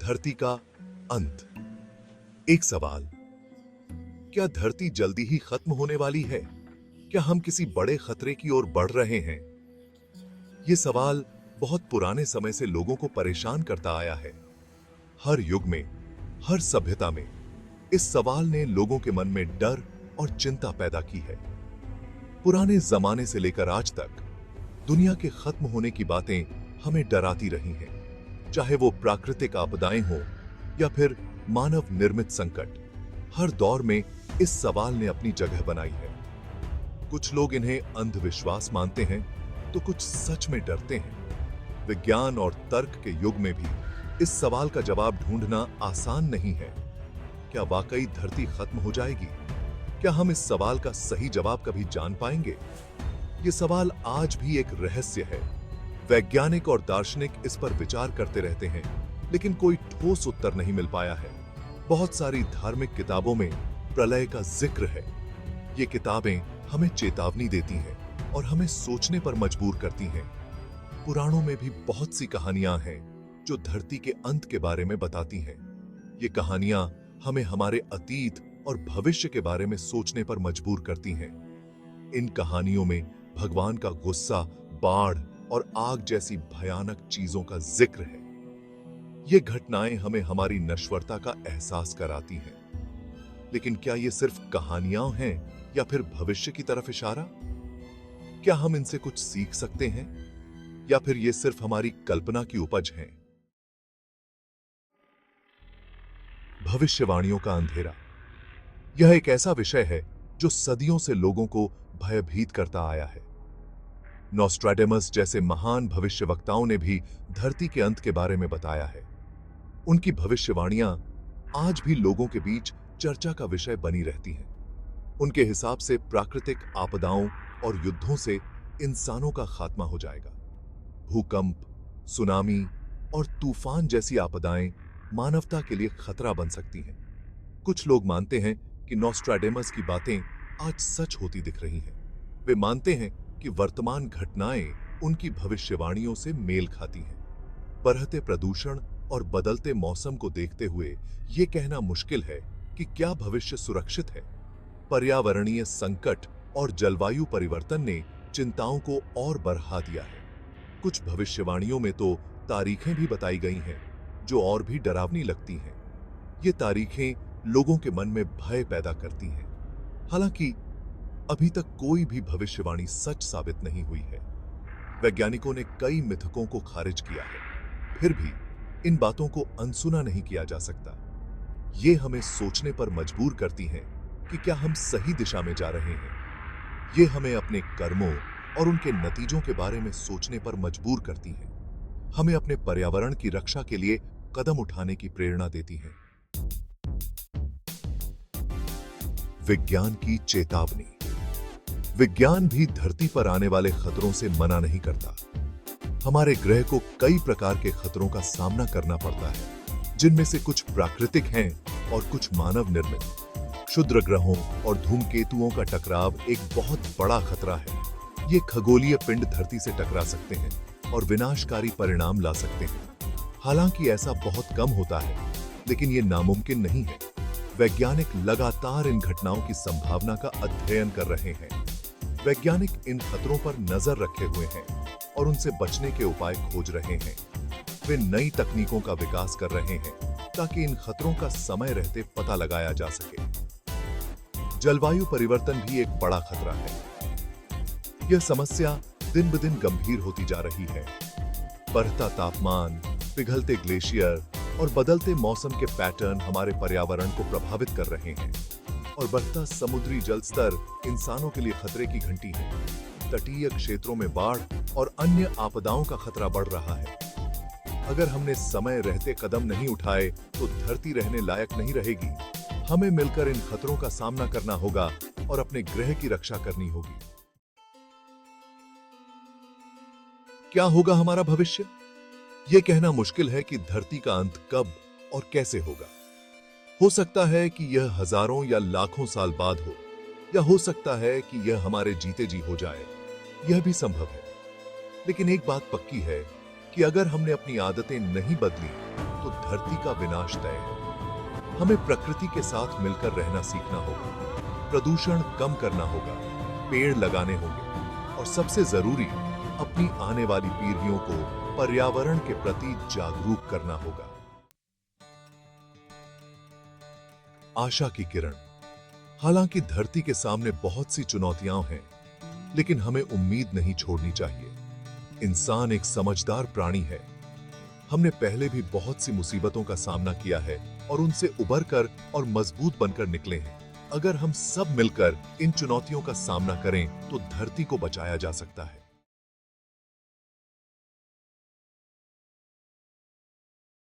धरती का अंत। एक सवाल, क्या धरती जल्दी ही खत्म होने वाली है? क्या हम किसी बड़े खतरे की ओर बढ़ रहे हैं? यह सवाल बहुत पुराने समय से लोगों को परेशान करता आया है। हर युग में, हर सभ्यता में इस सवाल ने लोगों के मन में डर और चिंता पैदा की है। पुराने जमाने से लेकर आज तक दुनिया के खत्म होने की बातें हमें डराती रही हैं, चाहे वो प्राकृतिक आपदाएं हों या फिर मानव निर्मित संकट। हर दौर में इस सवाल ने अपनी जगह बनाई है। कुछ लोग इन्हें अंधविश्वास मानते हैं तो कुछ सच में डरते हैं। विज्ञान और तर्क के युग में भी इस सवाल का जवाब ढूंढना आसान नहीं है। क्या वाकई धरती खत्म हो जाएगी? क्या हम इस सवाल का सही जवाब कभी जान पाएंगे? ये सवाल आज भी एक रहस्य है। वैज्ञानिक और दार्शनिक इस पर विचार करते रहते हैं, लेकिन कोई ठोस उत्तर नहीं मिल पाया है। बहुत सारी धार्मिक किताबों में प्रलय का जिक्र है। ये किताबें हमें चेतावनी देती हैं और हमें सोचने पर मजबूर करती हैं। पुराणों में भी बहुत सी कहानियां हैं जो धरती के अंत के बारे में बताती हैं। ये कहानियां हमें हमारे अतीत और भविष्य के बारे में सोचने पर मजबूर करती हैं। इन कहानियों में भगवान का गुस्सा, बाढ़ और आग जैसी भयानक चीजों का जिक्र है। ये घटनाएं हमें हमारी नश्वरता का एहसास कराती हैं। लेकिन क्या ये सिर्फ कहानियां हैं या फिर भविष्य की तरफ इशारा? क्या हम इनसे कुछ सीख सकते हैं या फिर ये सिर्फ हमारी कल्पना की उपज हैं? भविष्यवाणियों का अंधेरा। यह एक ऐसा विषय है जो सदियों से लोगों को भयभीत करता आया है। नॉस्ट्रैडेमस जैसे महान भविष्यवक्ताओं ने भी धरती के अंत के बारे में बताया है। उनकी भविष्यवाणियां आज भी लोगों के बीच चर्चा का विषय बनी रहती हैं। उनके हिसाब से प्राकृतिक आपदाओं और युद्धों से इंसानों का खात्मा हो जाएगा। भूकंप, सुनामी और तूफान जैसी आपदाएं मानवता के लिए खतरा बन सकती हैं। कुछ लोग मानते हैं कि नॉस्ट्रैडेमस की बातें आज सच होती दिख रही हैं। वे मानते हैं कि वर्तमान घटनाएं उनकी भविष्यवाणियों से मेल खाती हैं। बढ़ते प्रदूषण और बदलते मौसम को देखते हुए यह कहना मुश्किल है कि क्या भविष्य सुरक्षित है। पर्यावरणीय संकट और जलवायु परिवर्तन ने चिंताओं को और बढ़ा दिया है। कुछ भविष्यवाणियों में तो तारीखें भी बताई गई हैं जो और भी डरावनी लगती हैं। ये तारीखें लोगों के मन में भय पैदा करती हैं। हालांकि अभी तक कोई भी भविष्यवाणी सच साबित नहीं हुई है। वैज्ञानिकों ने कई मिथकों को खारिज किया है, फिर भी इन बातों को अनसुना नहीं किया जा सकता। ये हमें सोचने पर मजबूर करती हैं कि क्या हम सही दिशा में जा रहे हैं। ये हमें अपने कर्मों और उनके नतीजों के बारे में सोचने पर मजबूर करती हैं। हमें अपने पर्यावरण की रक्षा के लिए कदम उठाने की प्रेरणा देती हैं। विज्ञान की चेतावनी। विज्ञान भी धरती पर आने वाले खतरों से मना नहीं करता। हमारे ग्रह को कई प्रकार के खतरों का सामना करना पड़ता है, जिनमें से कुछ प्राकृतिक हैं और कुछ मानव निर्मित। क्षुद्र ग्रहों और धूमकेतुओं का टकराव एक बहुत बड़ा खतरा है। ये खगोलीय पिंड धरती से टकरा सकते हैं और विनाशकारी परिणाम ला सकते हैं। हालांकि ऐसा बहुत कम होता है, लेकिन ये नामुमकिन नहीं है। वैज्ञानिक लगातार इन घटनाओं की संभावना का अध्ययन कर रहे हैं। वैज्ञानिक इन खतरों पर नजर रखे हुए हैं और उनसे बचने के उपाय खोज रहे हैं। वे नई तकनीकों का विकास कर रहे हैं ताकि इन खतरों का समय रहते पता लगाया जा सके। जलवायु परिवर्तन भी एक बड़ा खतरा है। यह समस्या दिन ब दिन गंभीर होती जा रही है। बढ़ता तापमान, पिघलते ग्लेशियर और बदलते मौसम के पैटर्न हमारे पर्यावरण को प्रभावित कर रहे हैं। और बढ़ता समुद्री जल स्तर इंसानों के लिए खतरे की घंटी है। तटीय क्षेत्रों में बाढ़ और अन्य आपदाओं का खतरा बढ़ रहा है। अगर हमने समय रहते कदम नहीं उठाए तो धरती रहने लायक नहीं रहेगी। हमें मिलकर इन खतरों का सामना करना होगा और अपने ग्रह की रक्षा करनी होगी। क्या होगा हमारा भविष्य? यह कहना मुश्किल है कि धरती का अंत कब और कैसे होगा। हो सकता है कि यह हजारों या लाखों साल बाद हो, या हो सकता है कि यह हमारे जीते जी हो जाए। यह भी संभव है। लेकिन एक बात पक्की है कि अगर हमने अपनी आदतें नहीं बदली तो तो धरती का विनाश तय है। हमें प्रकृति के साथ मिलकर रहना सीखना होगा, प्रदूषण कम करना होगा, पेड़ लगाने होंगे और सबसे जरूरी अपनी आने वाली पीढ़ियों को पर्यावरण के प्रति जागरूक करना होगा। आशा की किरण। हालांकि धरती के सामने बहुत सी चुनौतियां हैं, लेकिन हमें उम्मीद नहीं छोड़नी चाहिए। इंसान एक समझदार प्राणी है। हमने पहले भी बहुत सी मुसीबतों का सामना किया है और उनसे उबर कर और मजबूत बनकर निकले हैं। अगर हम सब मिलकर इन चुनौतियों का सामना करें तो धरती को बचाया जा सकता है।